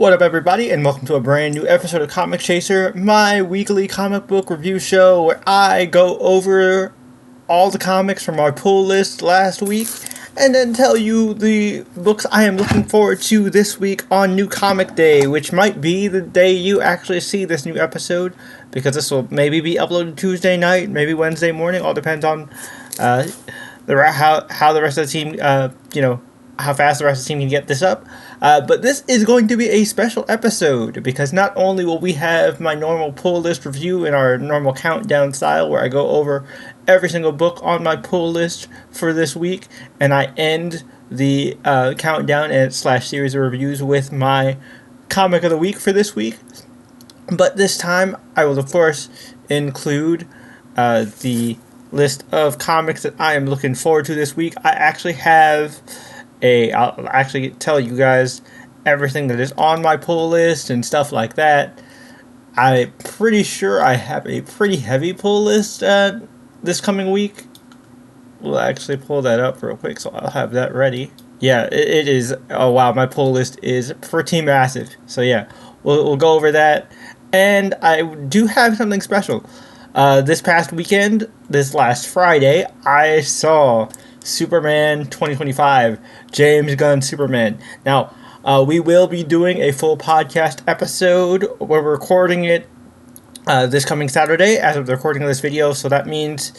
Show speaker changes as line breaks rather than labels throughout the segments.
What up, everybody, and welcome to a brand new episode of Comic Chaser, my weekly comic book review show where I go over all the comics from our pull list last week and then tell you the books I am looking forward to this week on New Comic Day, which might be the day you actually see this new episode, because this will maybe be uploaded Tuesday night, maybe Wednesday morning, all depends on how the rest of the team, how fast the rest of the team can get this up. But this is going to be a special episode because not only will we have my normal pull list review in our normal countdown style where I go over every single book on my pull list for this week and I end the countdown and / series of reviews with my comic of the week for this week. But this time I will of course include the list of comics that I am looking forward to this week. I actually have I'll actually tell you guys everything that is on my pull list and stuff like that. I'm pretty sure I have a pretty heavy pull list this coming week. We'll actually pull that up real quick, so I'll have that ready. Yeah, it is. Oh wow, my pull list is pretty massive. So yeah, we'll go over that. And I do have something special. This past weekend, this last Friday, I saw Superman 2025, James Gunn Superman. Now, we will be doing a full podcast episode. We're recording it this coming Saturday as of the recording of this video, so that means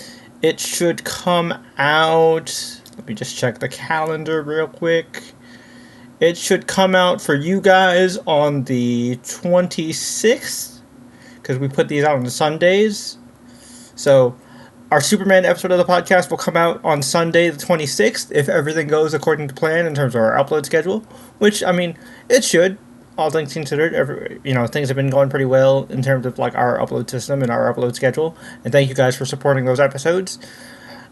it should come out. Let me just check the calendar real quick. It should come out for you guys on the 26th, because we put these out on the Sundays. So our Superman episode of the podcast will come out on Sunday the 26th if everything goes according to plan in terms of our upload schedule, which, I mean, it should. All things considered, things have been going pretty well in terms of like our upload system and our upload schedule, and thank you guys for supporting those episodes.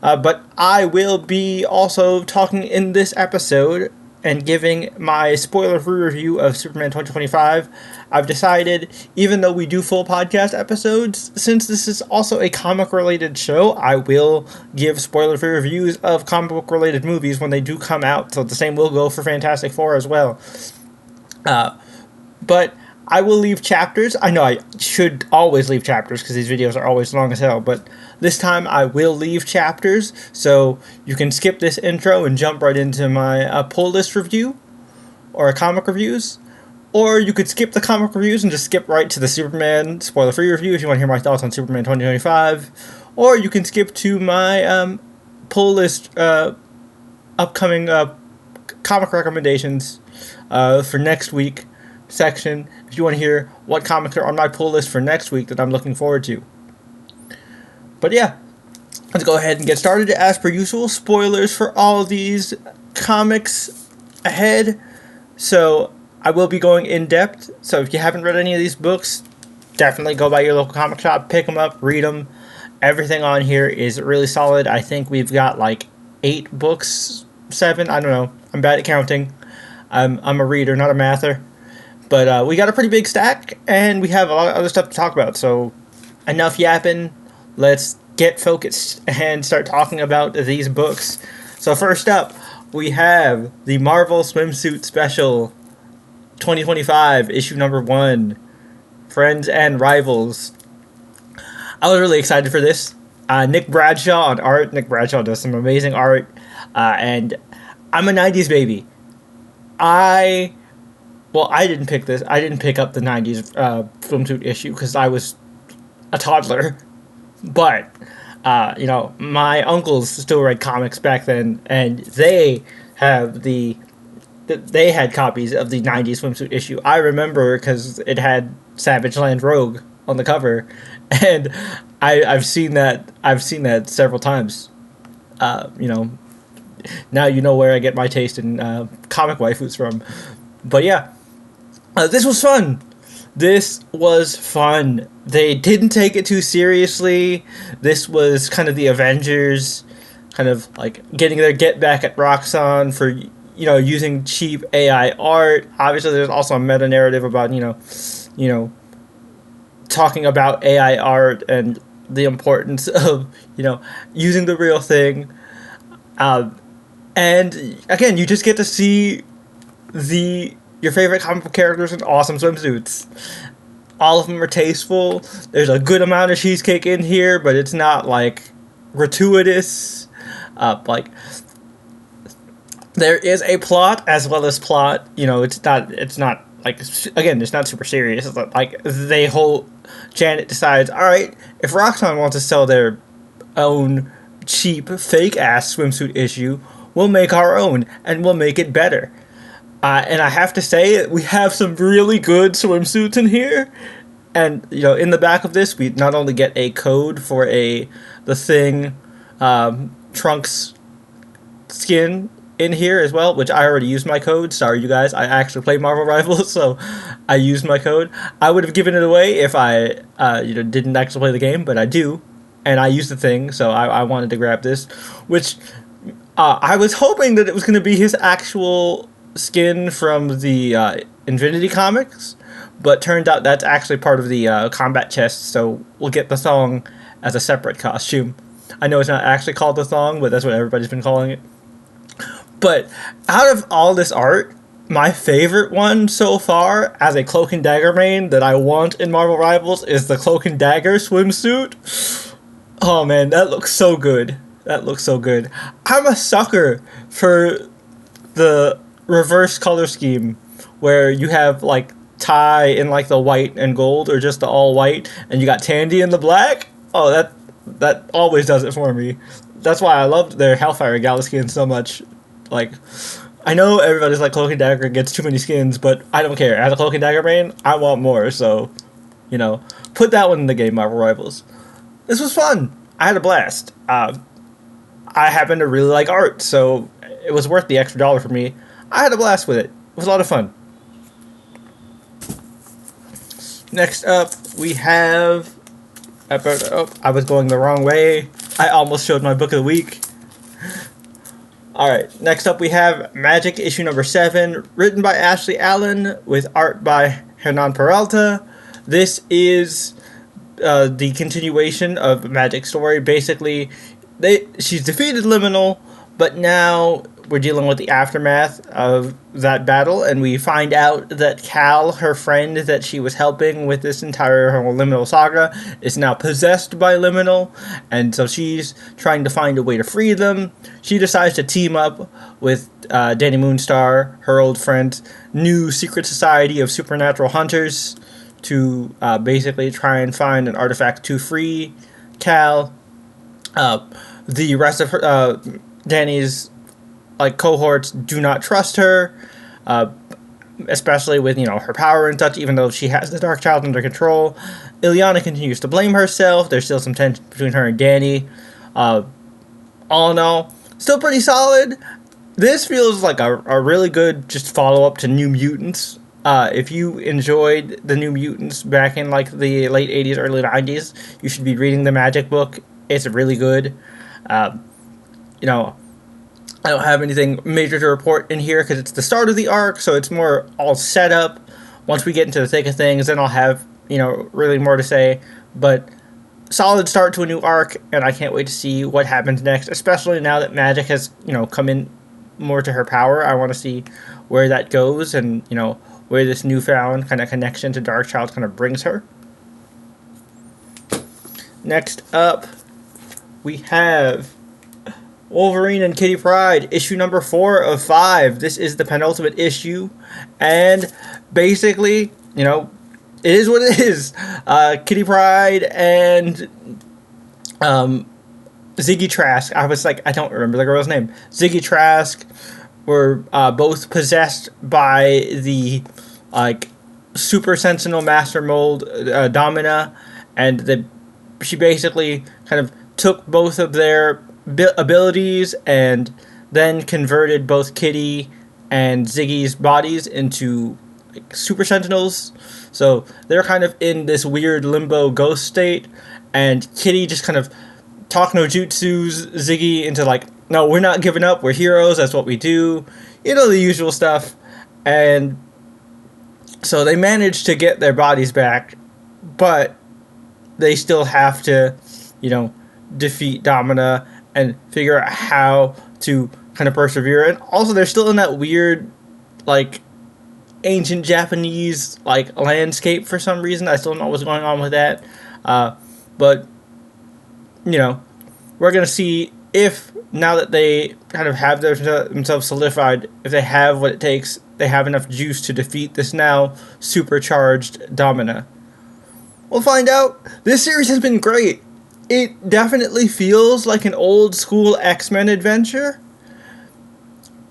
But I will be also talking in this episode and giving my spoiler-free review of Superman 2025. I've decided, even though we do full podcast episodes, since this is also a comic-related show, I will give spoiler-free reviews of comic book-related movies when they do come out, so the same will go for Fantastic Four as well. But I will leave chapters. I know I should always leave chapters because these videos are always long as hell, but this time I will leave chapters, so you can skip this intro and jump right into my pull list review or comic reviews, or you could skip the comic reviews and just skip right to the Superman spoiler-free review if you want to hear my thoughts on Superman 2025, or you can skip to my pull list upcoming comic recommendations for next week section if you want to hear what comics are on my pull list for next week that I'm looking forward to. But yeah, let's go ahead and get started. As per usual, spoilers for all of these comics ahead. So I will be going in depth. So if you haven't read any of these books, definitely go by your local comic shop, pick them up, read them. Everything on here is really solid. I think we've got like 8 books, 7, I don't know. I'm bad at counting. I'm a reader, not a mather. But we got a pretty big stack, and we have a lot of other stuff to talk about. So enough yapping. Let's get focused and start talking about these books. So first up, we have the Marvel Swimsuit Special 2025, issue number 1, Friends and Rivals. I was really excited for this. Nick Bradshaw on art. Nick Bradshaw does some amazing art. And I'm a 90s baby. I didn't pick this. I didn't pick up the 90s swimsuit issue because I was a toddler. But, my uncles still read comics back then, and they had copies of the 90s swimsuit issue. I remember because it had Savage Land Rogue on the cover, and I've seen that several times. Now you know where I get my taste in comic waifus from. But yeah. This was fun. They didn't take it too seriously. This was kind of the Avengers, kind of like getting their get back at Roxxon for, using cheap AI art. Obviously, there's also a meta narrative about, talking about AI art and the importance of, using the real thing. And again, you just get to see the your favorite comic book characters in awesome swimsuits. All of them are tasteful. There's a good amount of cheesecake in here, but it's not like gratuitous. Like there is a plot as well as plot. You know, it's not like, again, it's not super serious. It's like Janet decides, all right, if Roxxon wants to sell their own cheap fake ass swimsuit issue, we'll make our own and we'll make it better. And I have to say, we have some really good swimsuits in here. And, you know, in the back of this, we not only get a code for the Thing Trunks skin in here as well, which I already used my code. Sorry, you guys. I actually play Marvel Rivals, so I used my code. I would have given it away if I, didn't actually play the game, but I do. And I used the Thing, so I wanted to grab this, which I was hoping that it was going to be his actual skin from the Infinity Comics, but turned out that's actually part of the combat chest, so we'll get the thong as a separate costume. I know it's not actually called the thong, but that's what everybody's been calling it. But out of all this art, my favorite one so far as a Cloak and Dagger main that I want in Marvel Rivals is the Cloak and Dagger swimsuit. Oh man, that looks so good. That looks so good. I'm a sucker for the reverse color scheme where you have like Ty in like the white and gold or just the all white, and you got Tandy in the black. Oh, that always does it for me. That's why I loved their Hellfire Gala skin so much. Like, I know everybody's like Cloak and Dagger gets too many skins, but I don't care. As a Cloak and Dagger main, I want more, so, put that one in the game, Marvel Rivals. This was fun. I had a blast. I happen to really like art, so it was worth the extra $1 for me. I had a blast with it. It was a lot of fun. Next up, we have... I was going the wrong way. I almost showed my book of the week. Alright, next up we have Magic issue number 7, written by Ashley Allen, with art by Hernan Peralta. This is the continuation of Magic's story. Basically, she's defeated Liminal, but now we're dealing with the aftermath of that battle, and we find out that Cal, her friend that she was helping with this entire whole Liminal saga, is now possessed by Liminal, and so she's trying to find a way to free them. She decides to team up with Danny Moonstar, her old friend, new secret society of supernatural hunters, to basically try and find an artifact to free Cal. The rest of her, Danny's cohorts do not trust her, especially with her power and such. Even though she has the Dark Child under control, Ileana continues to blame herself. There's still some tension between her and Danny. All in all, still pretty solid. This feels like a really good just follow up to New Mutants. If you enjoyed the New Mutants back in the late 80s, early 90s, you should be reading the Magic book. It's really good. I don't have anything major to report in here because it's the start of the arc, so it's more all set up. Once we get into the thick of things, then I'll have, really more to say. But solid start to a new arc, and I can't wait to see what happens next, especially now that Magic has, come in more to her power. I want to see where that goes and, where this newfound kind of connection to Darkchild kind of brings her. Next up, we have Wolverine and Kitty Pryde, issue number 4 of 5. This is the penultimate issue, and basically, it is what it is. Kitty Pryde and Ziggy Trask, I don't remember the girl's name. Ziggy Trask were both possessed by the Super Sentinel Master Mold Domina, and she basically kind of took both of their abilities and then converted both Kitty and Ziggy's bodies into Super Sentinels. So they're kind of in this weird limbo ghost state, and Kitty just kind of talk no jutsus Ziggy into no, we're not giving up, we're heroes, that's what we do, the usual stuff. And so they managed to get their bodies back, but they still have to defeat Domina and figure out how to kind of persevere. And also they're still in that weird ancient Japanese like landscape for some reason. I still don't know what's going on with that. But you know, we're gonna see if now that they kind of have themselves solidified, if they have what it takes, they have enough juice to defeat this now supercharged Domina. We'll find out. This series has been great. It definitely feels like an old school X-Men adventure,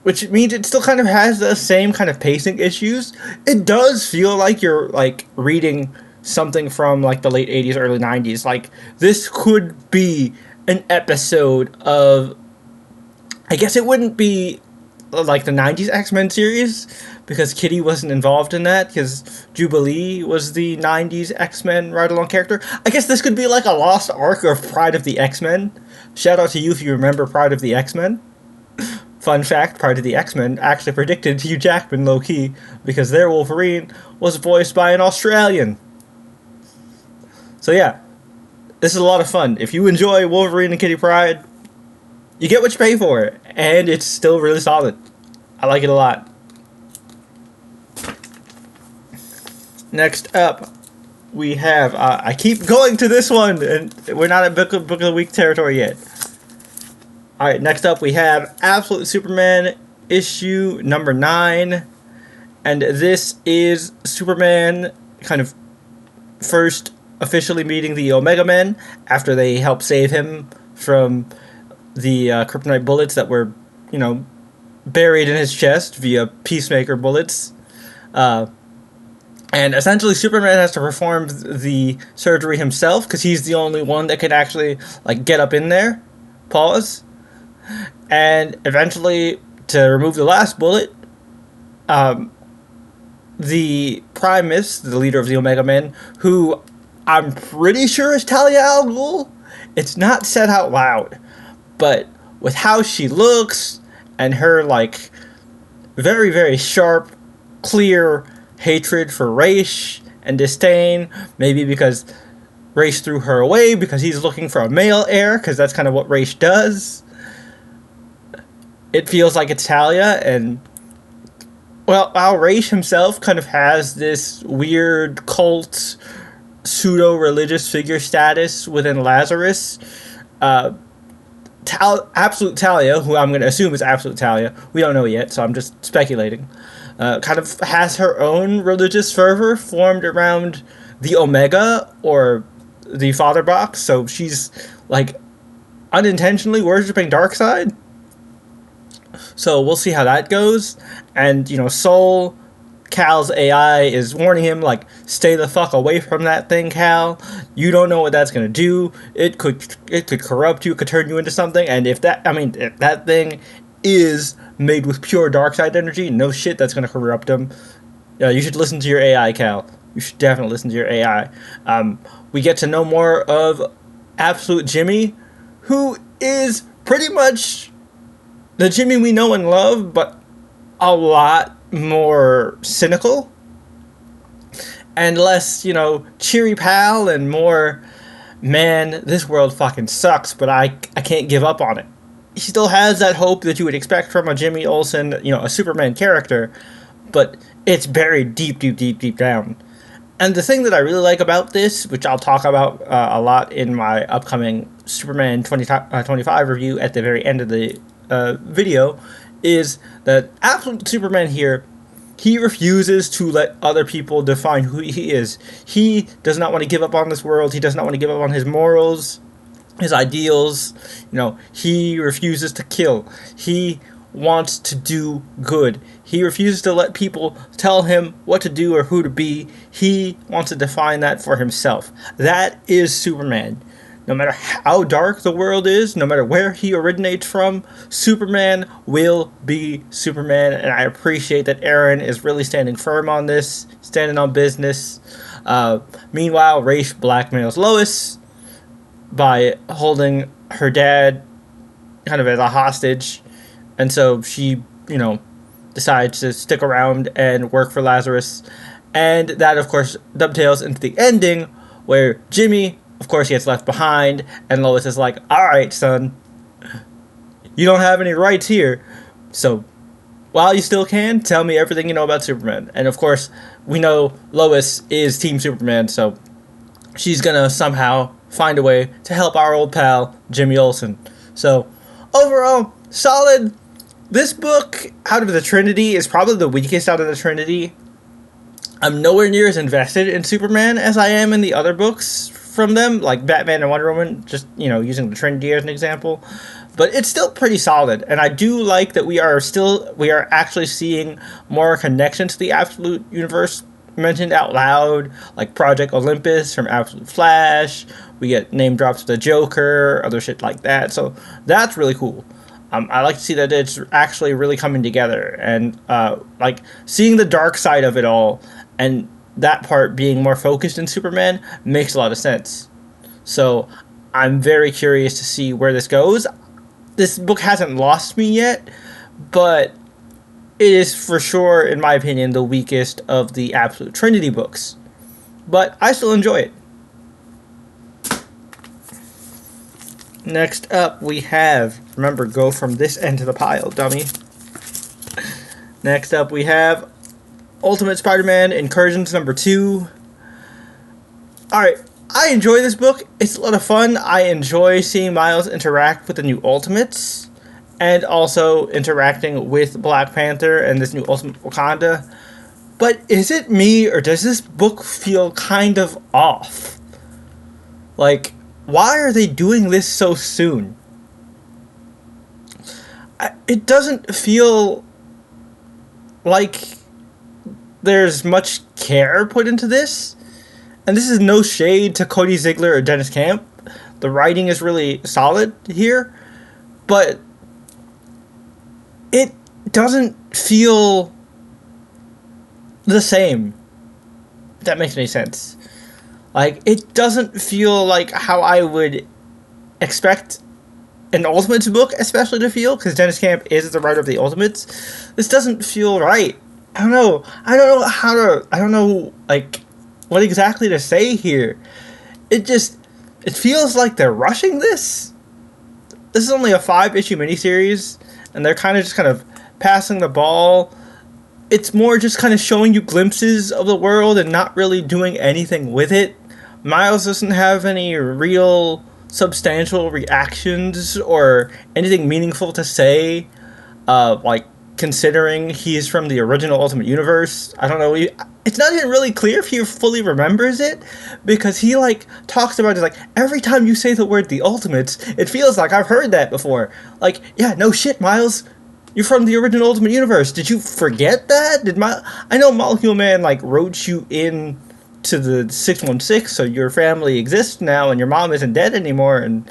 which means it still kind of has the same kind of pacing issues. It does feel like you're like reading something from like the late 80s, early 90s. Like this could be an episode of, I guess it wouldn't be like the 90s X-Men series because Kitty wasn't involved in that because Jubilee was the 90s X-Men ride-along character. I guess this could be like a lost arc of Pride of the X-Men. Shout out to you if you remember Pride of the X-Men. Fun fact, Pride of the X-Men actually predicted Hugh Jackman low-key because their Wolverine was voiced by an Australian. So yeah, this is a lot of fun. If you enjoy Wolverine and Kitty Pryde, you get what you pay for it, and it's still really solid. I like it a lot. Next up, we have, I keep going to this one, and we're not at Book of the Week territory yet. Alright, next up we have Absolute Superman issue number 9, and this is Superman kind of first officially meeting the Omega Men after they help save him from the kryptonite bullets that were, you know, buried in his chest via Peacemaker bullets. And essentially Superman has to perform the surgery himself because he's the only one that can actually like get up in there. Pause. And eventually, to remove the last bullet, the Primus, the leader of the Omega Men, who I'm pretty sure is Talia al Ghul, it's not said out loud, but with how she looks and her like very, very sharp, clear hatred for Raish and disdain, maybe because Raish threw her away because he's looking for a male heir, because that's kind of what Raish does. It feels like it's Talia, and well, Raish himself kind of has this weird cult, pseudo-religious figure status within Lazarus. Absolute Talia, who I'm going to assume is Absolute Talia, we don't know yet, so I'm just speculating, kind of has her own religious fervor formed around the Omega, or the Father Box, so she's, like, unintentionally worshipping Darkseid. So we'll see how that goes. And, you know, Soul, Cal's AI, is warning him, like, stay the fuck away from that thing, Cal. You don't know what that's gonna do. It could corrupt you, it could turn you into something, and if that thing is made with pure Darkseid energy, no shit, that's gonna corrupt him. You should listen to your AI, Cal. You should definitely listen to your AI. We get to know more of Absolute Jimmy, who is pretty much the Jimmy we know and love, but a lot more cynical and less, you know, cheery pal, and more, man, this world fucking sucks, but I can't give up on it. He still has that hope that you would expect from a Jimmy Olsen, you know, a Superman character, but it's buried deep, deep, deep, deep down. And the thing that I really like about this, which I'll talk about a lot in my upcoming Superman 25 review at the very end of the video, is that Absolute Superman here, he refuses to let other people define who he is. He does not want to give up on this world. He does not want to give up on his morals, his ideals. You know, he refuses to kill. He wants to do good. He refuses to let people tell him what to do or who to be. He wants to define that for himself. That is Superman. No matter how dark the world is, no matter where he originates from, Superman will be Superman, and I appreciate that Aaron is really standing firm on this, standing on business. Meanwhile, Raish blackmails Lois by holding her dad kind of as a hostage, and so she, you know, decides to stick around and work for Lazarus, and that, of course, dovetails into the ending, where Jimmy, of course, he gets left behind, and Lois is like, alright, son, you don't have any rights here, so while you still can, tell me everything you know about Superman. And of course, we know Lois is Team Superman, so she's gonna somehow find a way to help our old pal, Jimmy Olsen. So, overall, solid. This book, out of the Trinity, is probably the weakest out of the Trinity. I'm nowhere near as invested in Superman as I am in the other books from them, like Batman and Wonder Woman, just, using the Trinity as an example. But it's still pretty solid, and I do like that we are actually seeing more connection to the Absolute Universe mentioned out loud, like Project Olympus from Absolute Flash. We get name drops of the Joker, other shit like that. So that's really cool. I like to see that it's actually really coming together, and like seeing the dark side of it all, and that part being more focused in Superman makes a lot of sense. So I'm very curious to see where this goes. This book hasn't lost me yet, but it is for sure, in my opinion, the weakest of the Absolute Trinity books. But I still enjoy it. Next up, we have... Remember, go from this end to the pile, dummy. Next up, we have Ultimate Spider-Man Incursions number 2. Alright, I enjoy this book. It's a lot of fun. I enjoy seeing Miles interact with the new Ultimates, and also interacting with Black Panther and this new Ultimate Wakanda. But is it me, or does this book feel kind of off? Like, why are they doing this so soon? It doesn't feel like there's much care put into this. And this is no shade to Cody Ziegler or Dennis Camp. The writing is really solid here. But it doesn't feel the same, if that makes any sense. Like, it doesn't feel like how I would expect an Ultimates book especially to feel, because Dennis Camp is the writer of the Ultimates. This doesn't feel right. I don't know like what exactly to say here. It feels like they're rushing this. This is only a 5-issue miniseries, and they're kind of passing the ball. It's more just kind of showing you glimpses of the world and not really doing anything with it. Miles doesn't have any real substantial reactions or anything meaningful to say, like, considering he's from the original Ultimate Universe. I don't know, it's not even really clear if he fully remembers it, because he, like, talks about it like, every time you say the word the Ultimates, it feels like I've heard that before. Like, yeah, no shit, Miles, you're from the original Ultimate Universe. Did you forget that? I know Molecule Man, like, wrote you in to the 616, so your family exists now, and your mom isn't dead anymore, and,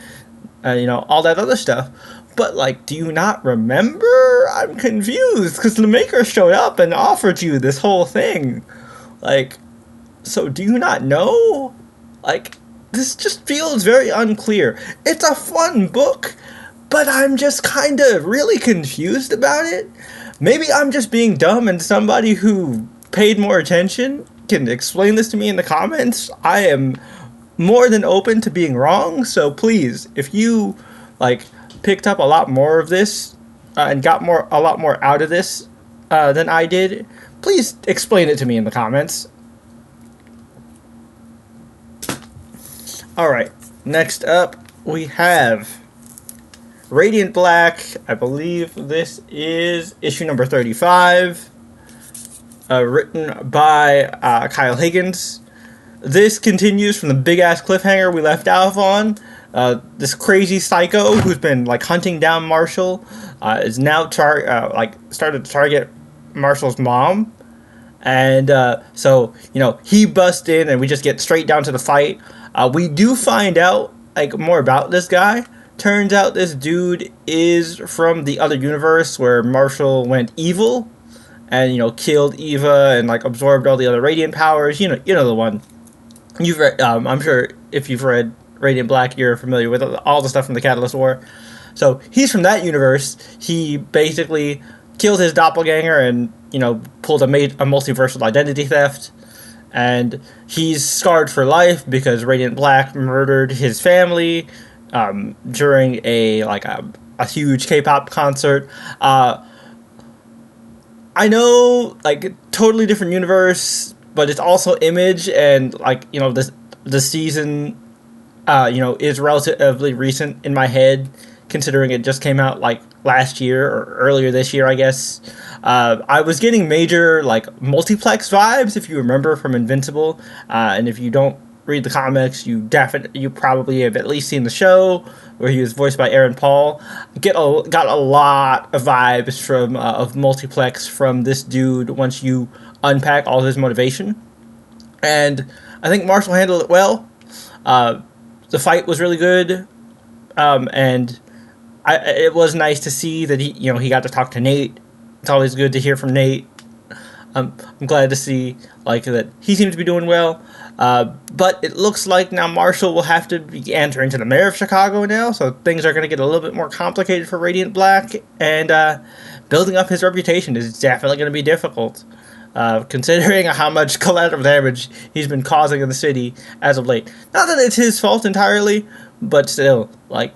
all that other stuff. But, like, do you not remember? I'm confused, because the Maker showed up and offered you this whole thing. Like, so do you not know? Like, this just feels very unclear. It's a fun book, but I'm just kind of really confused about it. Maybe I'm just being dumb, and somebody who paid more attention can explain this to me in the comments. I am more than open to being wrong, so please, if you, like, picked up a lot more of this and got a lot more out of this than I did, please explain it to me in the comments. Alright, next up we have Radiant Black. I believe this is issue number 35, written by Kyle Higgins. This continues from the big-ass cliffhanger we left off on. This crazy psycho who's been, like, hunting down Marshall is now started to target Marshall's mom. And so, he busts in, and we just get straight down to the fight. We do find out, like, more about this guy. Turns out this dude is from the other universe where Marshall went evil and, killed Eva and, like, absorbed all the other Radiant powers. You know the one. You've read, I'm sure if you've read Radiant Black, you're familiar with all the stuff from the Catalyst War. So he's from that universe. He basically killed his doppelganger and, pulled a multiversal identity theft. And he's scarred for life because Radiant Black murdered his family during a huge K-pop concert. I know, like, totally different universe, but it's also Image, and, like, you know, the season, you know, is relatively recent in my head, considering it just came out, like, last year, or earlier this year, I guess. I was getting major, like, multiplex vibes, if you remember, from Invincible, and if you don't read the comics, you probably have at least seen the show, where he was voiced by Aaron Paul. Got a lot of vibes from of multiplex from this dude once you unpack all his motivation, and I think Marshall handled it well. The fight was really good, and it was nice to see that he got to talk to Nate. It's always good to hear from Nate. I'm glad to see like that he seems to be doing well. But it looks like now Marshall will have to be entering to the mayor of Chicago now, so things are going to get a little bit more complicated for Radiant Black, and building up his reputation is definitely going to be difficult, considering how much collateral damage he's been causing in the city as of late. Not that it's his fault entirely, but still, like,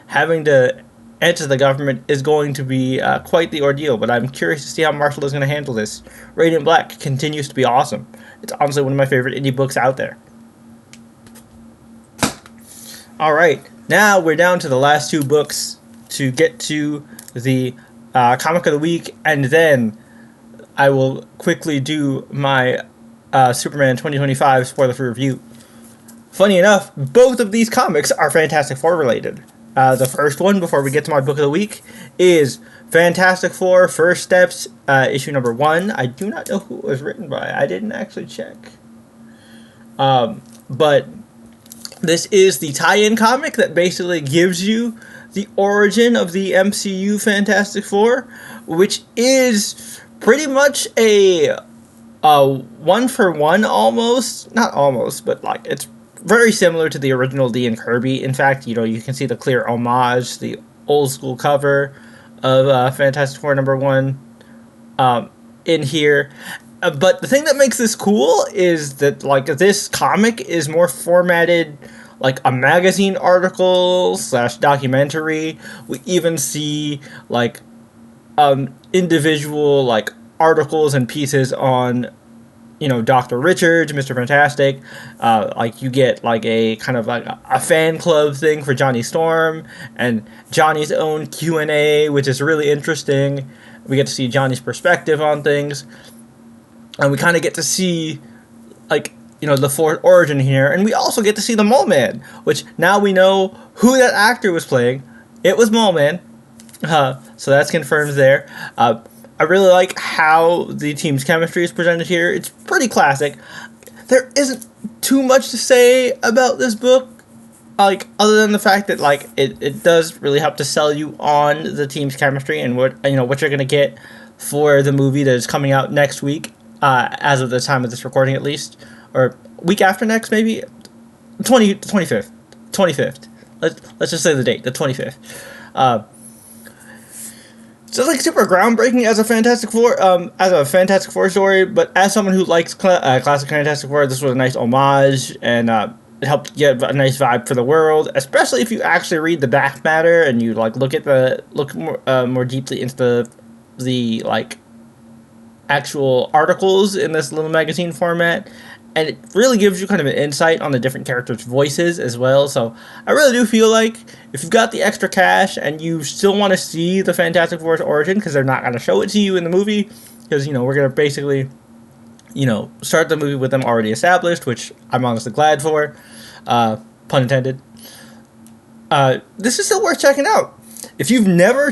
having to enter the government is going to be quite the ordeal, but I'm curious to see how Marshall is going to handle this. Radiant Black continues to be awesome. It's honestly one of my favorite indie books out there. Alright, now we're down to the last two books to get to the comic of the week, and then I will quickly do my Superman 2025 spoiler-free review. Funny enough, both of these comics are Fantastic Four related. The first one, before we get to my book of the week, is Fantastic Four First Steps, issue number 1. I do not know who it was written by. I didn't actually check. But this is the tie-in comic that basically gives you the origin of the MCU Fantastic Four, which is pretty much a one-for-one almost. Not almost, but like it's very similar to the original Dee and Kirby. In fact, you can see the clear homage, the old school cover of Fantastic Four number 1 in here. But the thing that makes this cool is that like this comic is more formatted like a magazine article / documentary. We even see like individual like articles and pieces on Dr. Richards, Mr. Fantastic. Like you get like a kind of like a fan club thing for Johnny Storm and Johnny's own Q&A, which is really interesting. We get to see Johnny's perspective on things, and we kind of get to see like the fourth origin here, and we also get to see the Mole Man, which now we know who that actor was playing. It was Mole Man, so that's confirmed there. I really like how the team's chemistry is presented here. It's pretty classic. There isn't too much to say about this book, like other than the fact that like it does really help to sell you on the team's chemistry and what you're gonna get for the movie that is coming out next week, as of the time of this recording at least, or week after next maybe, 25th. Let's just say the date, the 25th. So it's like super groundbreaking as a Fantastic Four story, but as someone who likes classic Fantastic Four, this was a nice homage, and it helped get a nice vibe for the world, especially if you actually read the back matter and you like look more deeply into the like actual articles in this little magazine format. And it really gives you kind of an insight on the different characters' voices as well. So I really do feel like if you've got the extra cash and you still want to see the Fantastic Four's origin, because they're not going to show it to you in the movie, because, we're going to basically, start the movie with them already established, which I'm honestly glad for, pun intended. This is still worth checking out. If you've never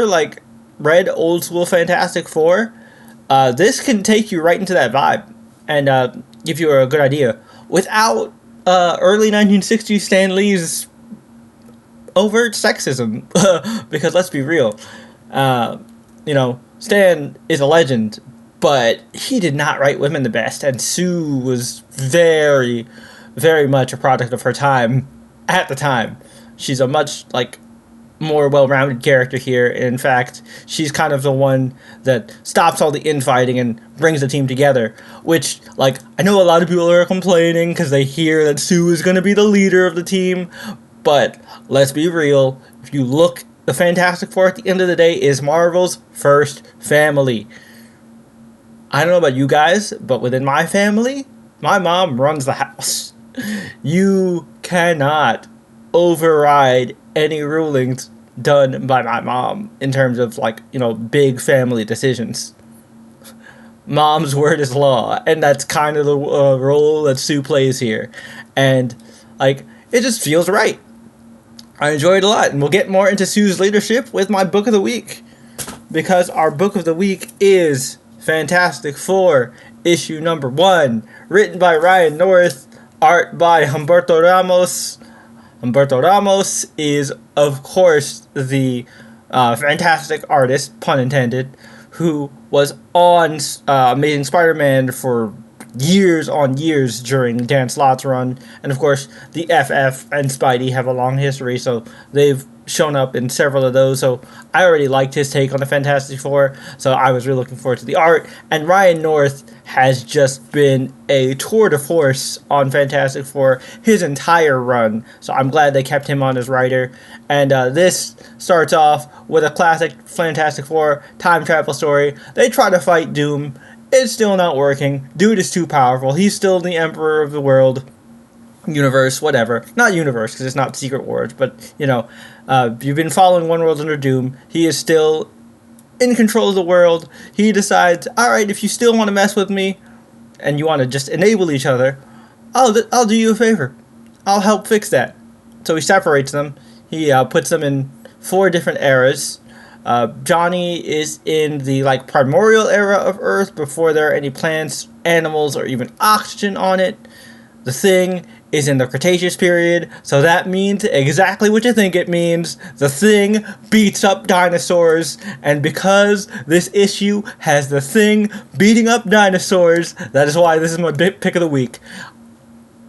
like read old school Fantastic Four, this can take you right into that vibe and give you a good idea without early 1960s Stan Lee's overt sexism. Because let's be real, Stan is a legend, but he did not write women the best, and Sue was very, very much a product of her time at the time. She's a much more well-rounded character here. In fact, she's kind of the one that stops all the infighting and brings the team together, which, I know a lot of people are complaining because they hear that Sue is going to be the leader of the team, but let's be real, if you look the Fantastic Four at the end of the day is Marvel's first family. I don't know about you guys, but within my family, my mom runs the house. You cannot override any rulings done by my mom in terms of, like, big family decisions. Mom's word is law, and that's kind of the role that Sue plays here. And, like, it just feels right. I enjoy it a lot, and we'll get more into Sue's leadership with my book of the week. Because our book of the week is Fantastic Four, issue number 1, written by Ryan North, art by Humberto Ramos. Humberto Ramos is, of course, the fantastic artist, pun intended, who was on Amazing Spider-Man for years on years during Dan Slott's run. And, of course, the FF and Spidey have a long history, so they've shown up in several of those. So I already liked his take on the Fantastic Four, so I was really looking forward to the art. And Ryan North has just been a tour de force on Fantastic Four his entire run, so I'm glad they kept him on as writer. And this starts off with a classic Fantastic Four time travel story. They try to fight Doom. It's still not working. Dude is too powerful. He's still the emperor of the world. Universe, whatever. Not universe, because it's not Secret Wars, but, you've been following One World Under Doom. He is still in control of the world. He decides, alright, if you still want to mess with me, and you want to just enable each other, I'll do you a favor. I'll help fix that. So he separates them. He puts them in 4 different eras. Johnny is in the, primordial era of Earth, before there are any plants, animals, or even oxygen on it. The Thing is in the Cretaceous period, so that means exactly what you think it means. The Thing beats up dinosaurs, and because this issue has The Thing beating up dinosaurs, that is why this is my pick of the week.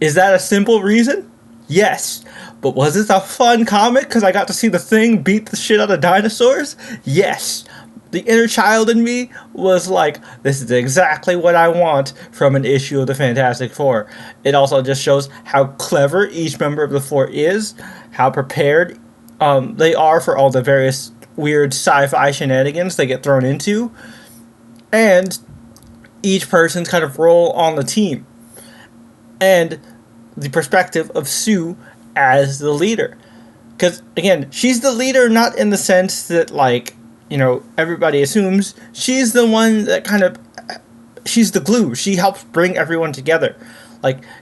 Is that a simple reason? Yes. But was this a fun comic because I got to see The Thing beat the shit out of dinosaurs? Yes. The inner child in me was like, this is exactly what I want from an issue of the Fantastic Four. It also just shows how clever each member of the Four is, how prepared they are for all the various weird sci-fi shenanigans they get thrown into, and each person's kind of role on the team. And the perspective of Sue as the leader. Because, again, she's the leader not in the sense that, everybody assumes. She's the one that she's the glue. She helps bring everyone together.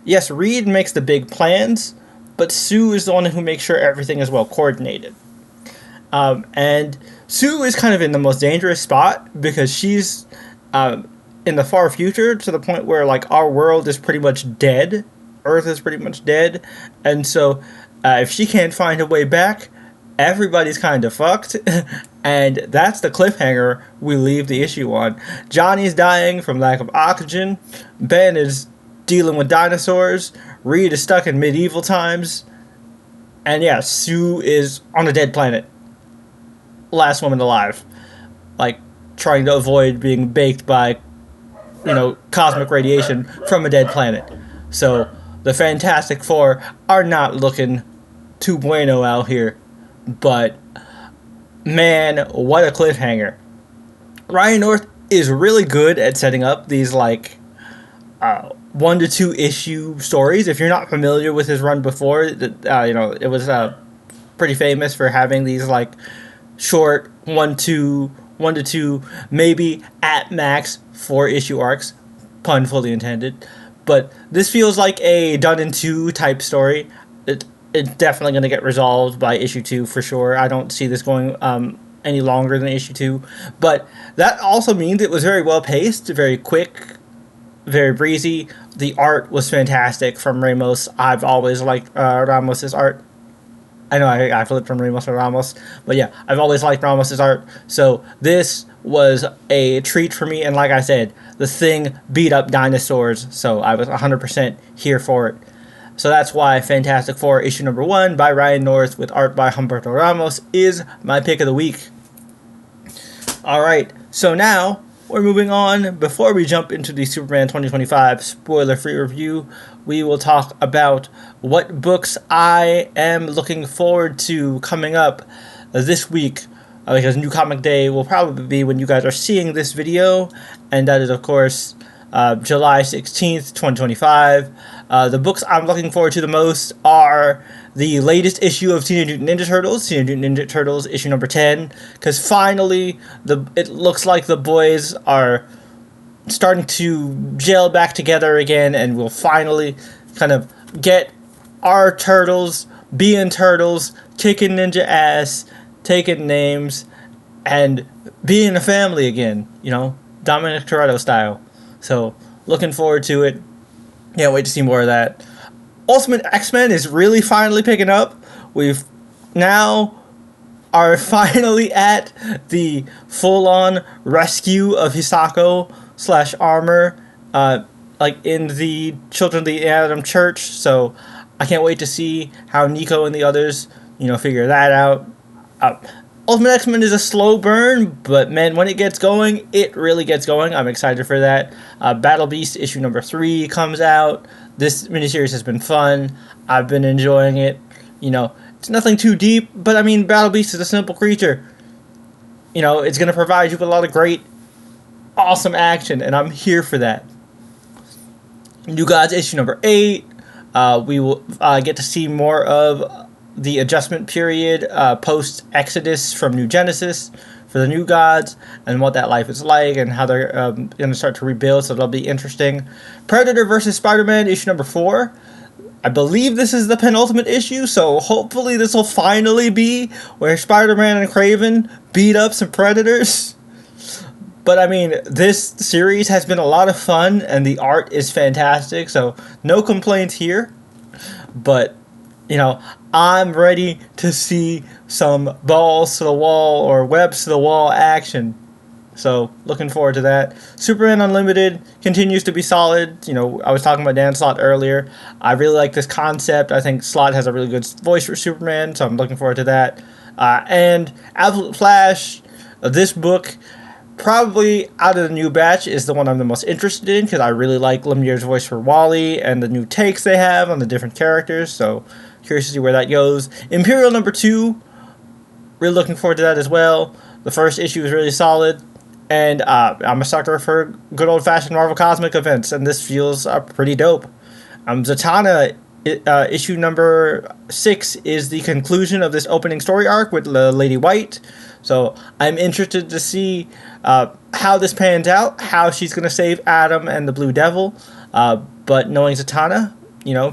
Yes, Reed makes the big plans, but Sue is the one who makes sure everything is well coordinated. And Sue is kind of in the most dangerous spot because she's in the far future, to the point where, our world is pretty much dead. Earth is pretty much dead. And so, if she can't find a way back, everybody's kind of fucked. And that's the cliffhanger we leave the issue on. Johnny's dying from lack of oxygen. Ben is dealing with dinosaurs. Reed is stuck in medieval times. And yeah, Sue is on a dead planet. Last woman alive. Trying to avoid being baked by, cosmic radiation from a dead planet. So, the Fantastic Four are not looking too bueno out here. But, man, what a cliffhanger. Ryan North is really good at setting up these, 1 to 2 issue stories. If you're not familiar with his run before, it was pretty famous for having these, short 1 to 2, maybe at max 4 issue arcs. Pun fully intended. But this feels like a done in 2 type story. It's definitely going to get resolved by issue 2 for sure. I don't see this going any longer than issue 2. But that also means it was very well paced, very quick, very breezy. The art was fantastic from Ramos. I've always liked Ramos's art. I know I flipped from Ramos to Ramos. But yeah, I've always liked Ramos's art. So this was a treat for me. And like I said, The Thing beat up dinosaurs. So I was 100% here for it. So that's why Fantastic Four issue number 1 by Ryan North with art by Humberto Ramos is my pick of the week. Alright, so now we're moving on. Before we jump into the Superman 2025 spoiler-free review, we will talk about what books I am looking forward to coming up this week, because New Comic Day will probably be when you guys are seeing this video, and that is, of course, July 16th, 2025. The books I'm looking forward to the most are the latest issue of Teenage Mutant Ninja Turtles, Teenage Mutant Ninja Turtles issue number 10, because finally it looks like the boys are starting to gel back together again, and we'll finally kind of get our turtles being turtles, kicking ninja ass, taking names, and being a family again, Dominic Toretto style. So, looking forward to it. Can't wait to see more of that. Ultimate X-Men is really finally picking up. We've now are finally at the full-on rescue of Hisako / Armor, in the Children of the Atom Church. So I can't wait to see how Nico and the others, figure that out. Ultimate X-Men is a slow burn, but man, when it gets going, it really gets going. I'm excited for that. Battle Beast issue number 3 comes out. This miniseries has been fun. I've been enjoying it. It's nothing too deep, but I mean, Battle Beast is a simple creature. It's going to provide you with a lot of great, awesome action, and I'm here for that. New Gods issue number 8. We will get to see more of the adjustment period post-Exodus from New Genesis for the New Gods, and what that life is like, and how they're going to start to rebuild, so that'll be interesting. Predator vs. Spider-Man issue number 4. I believe this is the penultimate issue, so hopefully this will finally be where Spider-Man and Kraven beat up some Predators. But I mean, this series has been a lot of fun, and the art is fantastic, so no complaints here. But, I'm ready to see some balls to the wall or webs to the wall action. So, looking forward to that. Superman Unlimited continues to be solid. I was talking about Dan Slott earlier. I really like this concept. I think Slott has a really good voice for Superman, so I'm looking forward to that. And Absolute Flash, this book, probably out of the new batch, is the one I'm the most interested in, because I really like Lemaire's voice for Wally and the new takes they have on the different characters, so curious to see where that goes. Imperial number 2, really looking forward to that as well. The first issue is really solid. And I'm a sucker for good old-fashioned Marvel Cosmic events, and this feels pretty dope. Zatanna issue number 6 is the conclusion of this opening story arc with Lady White. So I'm interested to see how this pans out, how she's going to save Adam and the Blue Devil. But knowing Zatanna,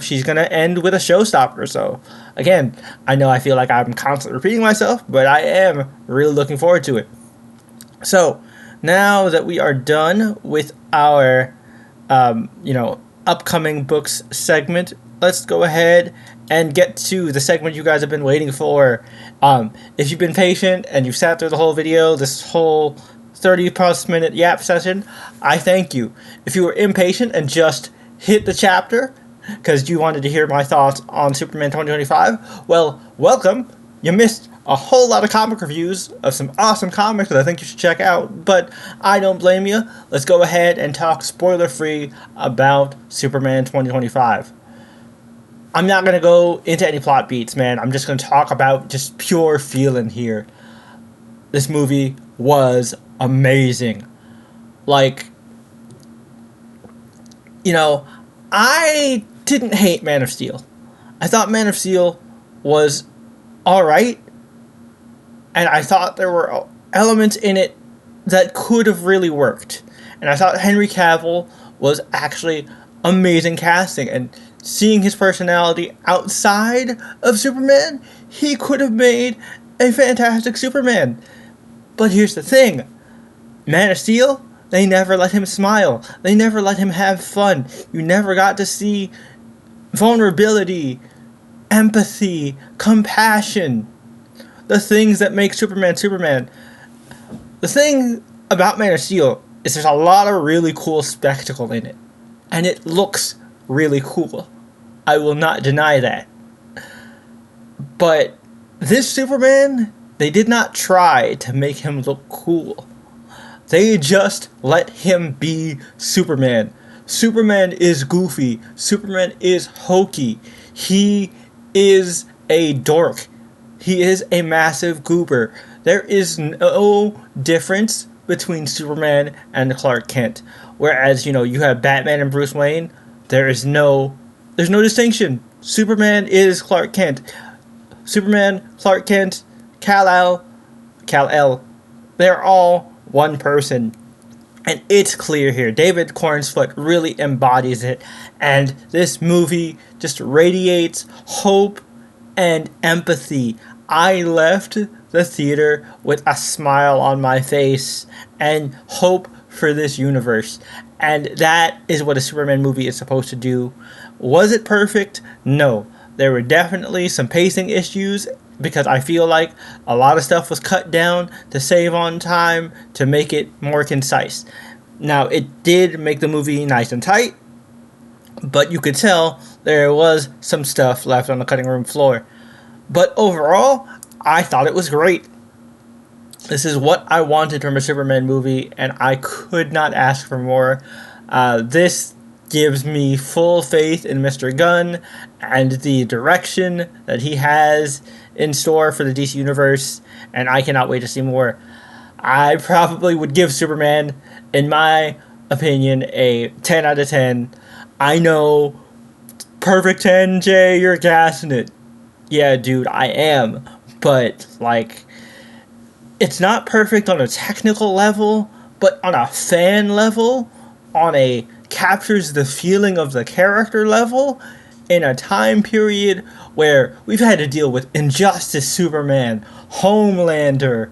she's going to end with a showstopper. So again, I feel like I'm constantly repeating myself, but I am really looking forward to it. So now that we are done with our, upcoming books segment, let's go ahead and get to the segment you guys have been waiting for. If you've been patient and you've sat through the whole video, this whole 30-plus minute yap session, I thank you. If you were impatient and just hit the chapter because you wanted to hear my thoughts on Superman 2025, well, welcome. You missed a whole lot of comic reviews of some awesome comics that I think you should check out, but I don't blame you. Let's go ahead and talk spoiler-free about Superman 2025. I'm not going to go into any plot beats, man. I'm just going to talk about just pure feeling here. This movie was amazing. I didn't hate Man of Steel. I thought Man of Steel was alright, and I thought there were elements in it that could have really worked. And I thought Henry Cavill was actually amazing casting, and seeing his personality outside of Superman, he could have made a fantastic Superman. But here's the thing. Man of Steel, they never let him smile. They never let him have fun. You never got to see vulnerability, empathy, compassion. The things that make Superman Superman. The thing about Man of Steel is there's a lot of really cool spectacle in it. And it looks really cool. I will not deny that. But this Superman, they did not try to make him look cool. They just let him be Superman. Superman is goofy. Superman is hokey. He is a dork. he is a massive goober. There is no difference between Superman and Clark Kent. Whereas, you have Batman and Bruce Wayne, there's no distinction. Superman is Clark Kent. Superman, Clark Kent, Kal-El, they're all one person. And it's clear here. David Cornsfoot really embodies it. And this movie just radiates hope and empathy. I left the theater with a smile on my face and hope for this universe. And that is what a Superman movie is supposed to do. Was it perfect? No. There were definitely some pacing issues because I feel like a lot of stuff was cut down to save on time to make it more concise. Now, it did make the movie nice and tight, but you could tell there was some stuff left on the cutting room floor. But overall, I thought it was great. This is what I wanted from a Superman movie, and I could not ask for more. This gives me full faith in Mr. Gunn and the direction that he has in store for the DC Universe, and I cannot wait to see more. I probably would give Superman, in my opinion, a 10 out of 10. I know, perfect 10, Jay, you're gassing it. Yeah, dude, I am. But, it's not perfect on a technical level, but on a fan level, on a captures the feeling of the character level, in a time period where we've had to deal with Injustice Superman, Homelander,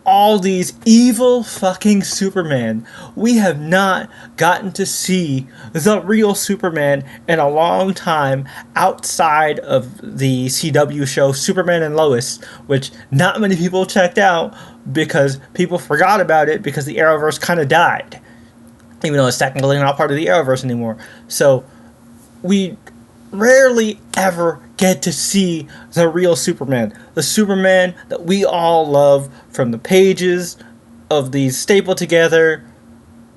all these evil fucking Superman. We have not gotten to see the real Superman in a long time outside of the CW show Superman and Lois, which not many people checked out because people forgot about it because the Arrowverse kind of died, even though it's technically not part of the Arrowverse anymore. So we rarely ever get to see the real Superman. The Superman that we all love from the pages of these stapled together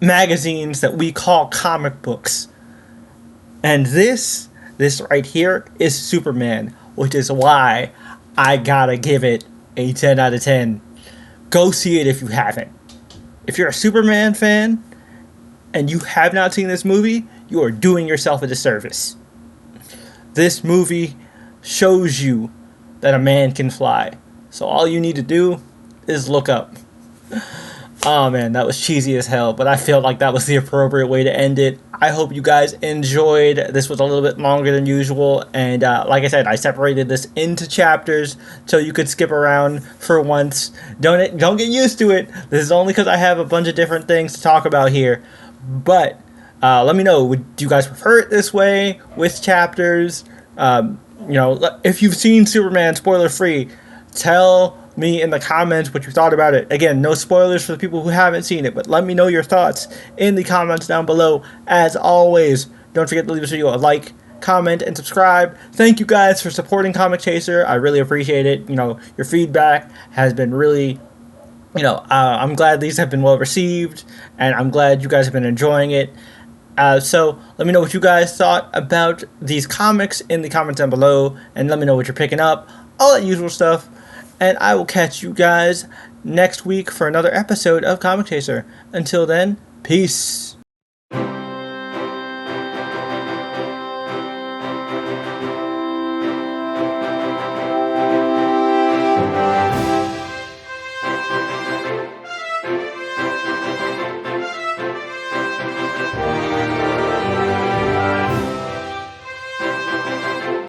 magazines that we call comic books. And this right here is Superman, which is why I gotta give it a 10 out of 10. Go see it if you haven't. If you're a Superman fan and you have not seen this movie, you are doing yourself a disservice. This movie shows you that a man can fly. So all you need to do is look up. Oh man, that was cheesy as hell, but I felt like that was the appropriate way to end it. I hope you guys enjoyed. This was a little bit longer than usual, and like I said, I separated this into chapters so you could skip around for once. Don't get used to it. This is only because I have a bunch of different things to talk about here. But let me know, do you guys prefer it this way, with chapters? If you've seen Superman spoiler free, tell me in the comments what you thought about it. Again, no spoilers for the people who haven't seen it, but let me know your thoughts in the comments down below. As always, don't forget to leave this video a like, comment, and subscribe. Thank you guys for supporting Comic Chaser. I really appreciate it. Your feedback has been really, I'm glad these have been well received, and I'm glad you guys have been enjoying it. So let me know what you guys thought about these comics in the comments down below, and let me know what you're picking up, all that usual stuff. And I will catch you guys next week for another episode of Comic Chaser. Until then, peace.